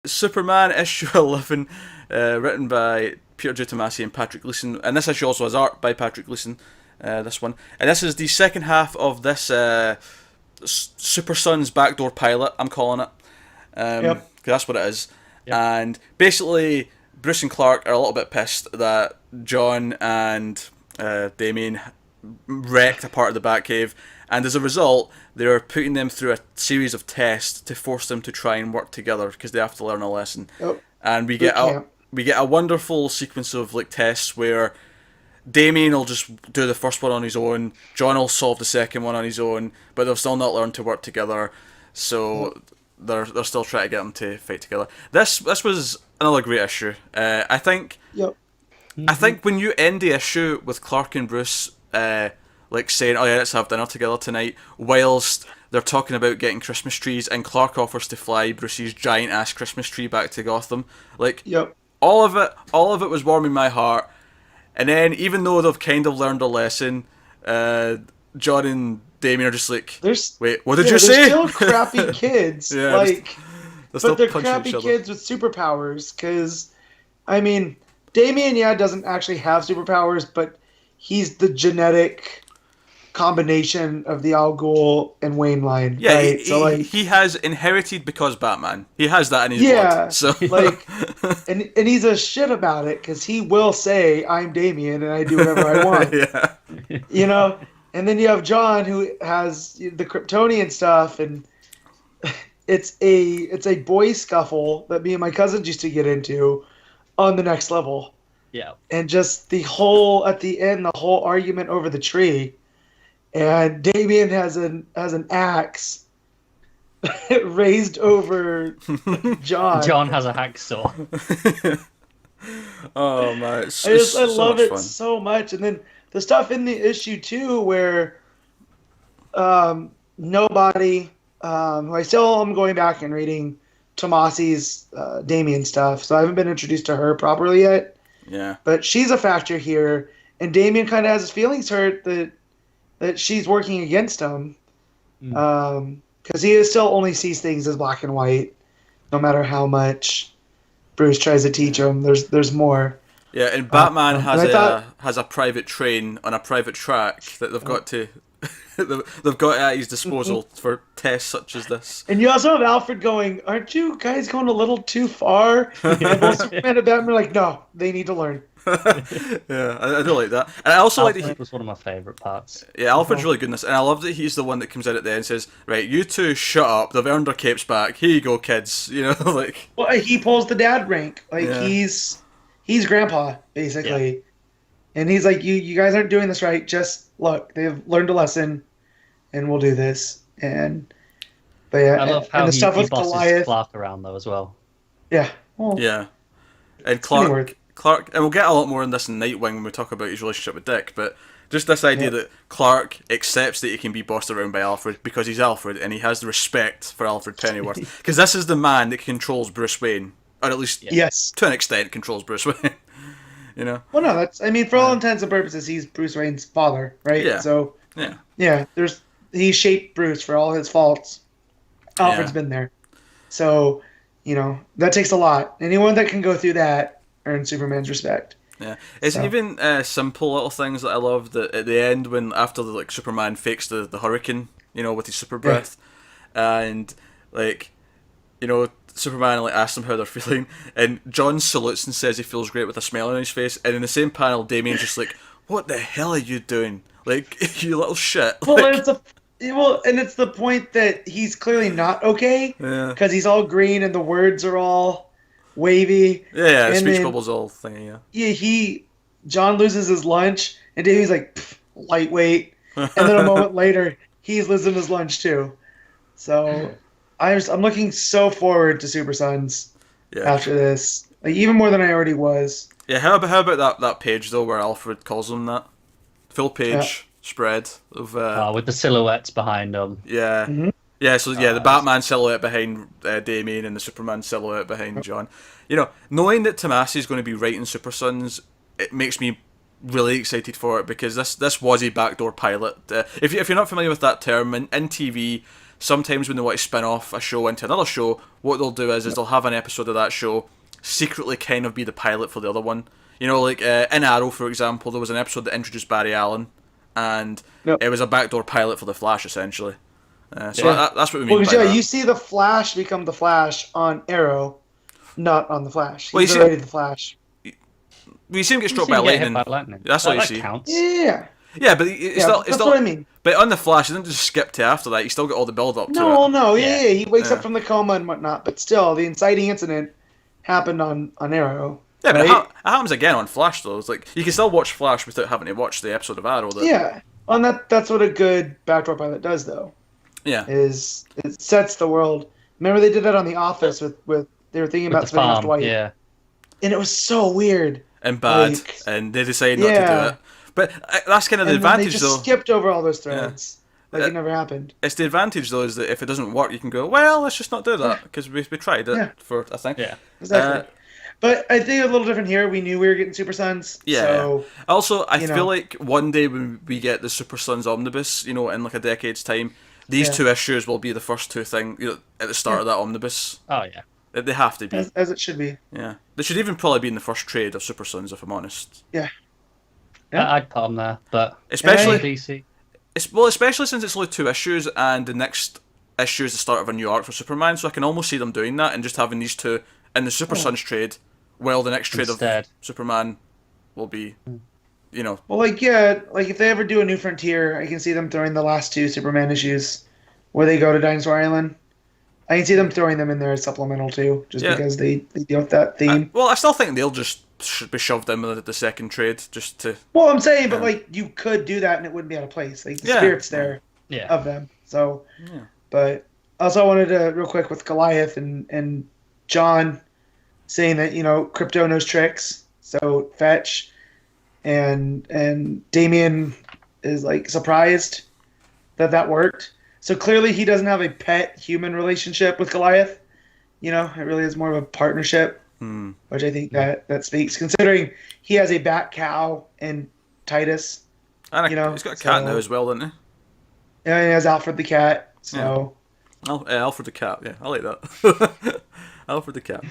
Superman issue 11, written by Peter J. Tomasi and Patrick Gleason, and this issue also has art by Patrick Gleason. This one, and this is the second half of this Super Sons backdoor pilot. I'm calling it, because that's what it is. Yep. And basically, Bruce and Clark are a little bit pissed that John and Damian wrecked a part of the Batcave, and as a result, they're putting them through a series of tests to force them to try and work together because they have to learn a lesson. Yep. And we get a wonderful sequence of like tests where Damien will just do the first one on his own, John will solve the second one on his own, but they'll still not learn to work together, so they're still trying to get them to fight together. This was another great issue. I think when you end the issue with Clark and Bruce like saying, oh yeah, let's have dinner together tonight, whilst they're talking about getting Christmas trees, and Clark offers to fly Bruce's giant ass Christmas tree back to Gotham, like all of it was warming my heart. And then, even though they've kind of learned a lesson, John and Damien are just like, wait, what did you say? They're still crappy kids, but they're crappy kids with superpowers. Because, I mean, Damien, doesn't actually have superpowers, but he's the genetic combination of the Al Ghul and Wayne line. Yeah, right? he has inherited because Batman. He has that in his blood. So and he's a shit about it because he will say, "I'm Damien and I do whatever I want." And then you have John who has the Kryptonian stuff, and it's a boy scuffle that me and my cousins used to get into on the next level. Yeah, and just at the end, the whole argument over the tree. And Damien has an axe raised over John. John has a hacksaw. Oh my! I love it so much. And then the stuff in the issue too, where nobody. I still am going back and reading Tomasi's Damien stuff, so I haven't been introduced to her properly yet. Yeah. But she's a factor here, and Damien kind of has his feelings hurt that she's working against him, because he still only sees things as black and white, no matter how much Bruce tries to teach him. There's more. Yeah, and Batman has a private train on a private track that they've got to they've got at his disposal for tests such as this. And you also have Alfred going, "Aren't you guys going a little too far?" And both Superman and Batman are like, "No, they need to learn." Yeah, I do like that, and I also Alfred like that was one of my favourite parts. Yeah, Alfred's really good in this, and I love that he's the one that comes in at the end and says, "Right, you two, shut up. They've earned their capes back. Here you go, kids." Like. Well, he pulls the dad rank. He's grandpa basically, and he's like, "You guys aren't doing this right. Just look, they've learned a lesson, and we'll do this." I love how the stuff he with bosses Goliath. Clark around though as well. Yeah. Well, yeah. And Clark, and we'll get a lot more in this in Nightwing when we talk about his relationship with Dick, but just this idea that Clark accepts that he can be bossed around by Alfred because he's Alfred, and he has the respect for Alfred Pennyworth, because this is the man that controls Bruce Wayne, or at least to an extent controls Bruce Wayne. Well, no, for all intents and purposes, he's Bruce Wayne's father, right? Yeah. So he shaped Bruce for all his faults. Alfred's been there, so that takes a lot. Anyone that can go through that earns Superman's respect. Yeah, it's even simple little things that I love. That at the end, when after Superman fakes the hurricane, with his super breath, and Superman asks them how they're feeling, and John salutes and says he feels great with a smile on his face, and in the same panel, Damien's just like, "What the hell are you doing? Like, you little shit." And it's the point that he's clearly not okay, because he's all green and the words are all wavy. Yeah, speech bubbles all thingy. Yeah, John loses his lunch, and Davey's like, lightweight, and then a moment later, he's losing his lunch too. So I'm looking so forward to Super Sons after this, even more than I already was. Yeah, how about that page though where Alfred calls them that full page spread of with the silhouettes behind them. Yeah. Mm-hmm. Yeah, so the Batman silhouette behind Damien and the Superman silhouette behind John. Knowing that Tomasi is going to be writing Super Sons, it makes me really excited for it because this was a backdoor pilot. If you're not familiar with that term, in TV, sometimes when they want to spin off a show into another show, what they'll do is they'll have an episode of that show secretly kind of be the pilot for the other one. You know, like in Arrow, for example, there was an episode that introduced Barry Allen, and it was a backdoor pilot for the Flash, essentially. That's what we mean by that. You see the Flash become the Flash on Arrow, not on the Flash. Well, He's already the Flash. You see him get struck by lightning. That's all you see. Counts. Yeah. Yeah, but it's that's what I mean. But on the Flash, he didn't just skip to after that. You still got all the build up to it. No, he wakes up from the coma and whatnot. But still, the inciting incident happened on Arrow. Yeah, but right? it happens again on Flash though. It's like you can still watch Flash without having to watch the episode of Arrow. That's what a good backdoor pilot does, though. Yeah, is it sets the world. Remember they did that on The Office with they were thinking about spinning off Dwight. Yeah, and it was so weird and bad, and they decided not to do it. But that's kind of the advantage, they just though. Skipped over all those threads. Like it never happened. It's the advantage, though, is that if it doesn't work, you can go, well, let's just not do that, because we tried it for a thing. Yeah, exactly. But I think a little different here. We knew we were getting Super Sons. Yeah. So, also, I feel like one day when we get the Super Sons omnibus, in like a decade's time, these 2 issues will be the first 2 things at the start of that omnibus. Oh, yeah. They have to be. As it should be. Yeah. They should even probably be in the first trade of Super Sons, if I'm honest. Yeah. I'd put them there, but especially DC. Especially since it's only 2 issues, and the next issue is the start of a new arc for Superman, so I can almost see them doing that and just having these 2 in the Super Sons trade, while the next trade of Superman will be, Well, like if they ever do a New Frontier, I can see them throwing the last 2 Superman issues where they go to Dinosaur Island. I can see them throwing them in there as supplemental too, just because they deal with that theme. I still think they'll just should be shoved in with the second trade just to. Well, I'm saying, but you could do that and it wouldn't be out of place. Like the spirit's there of them. So, but also I wanted to real quick with Goliath and John saying that Crypto knows tricks, so fetch, and Damian is surprised that worked. So clearly he doesn't have a pet human relationship with Goliath. It really is more of a partnership, which I think that speaks, considering he has a bat cow in Titus. And he's got a cat now as well, doesn't he? Yeah, he has Alfred the cat. So Alfred the cat, yeah, I like that. Alfred the cat.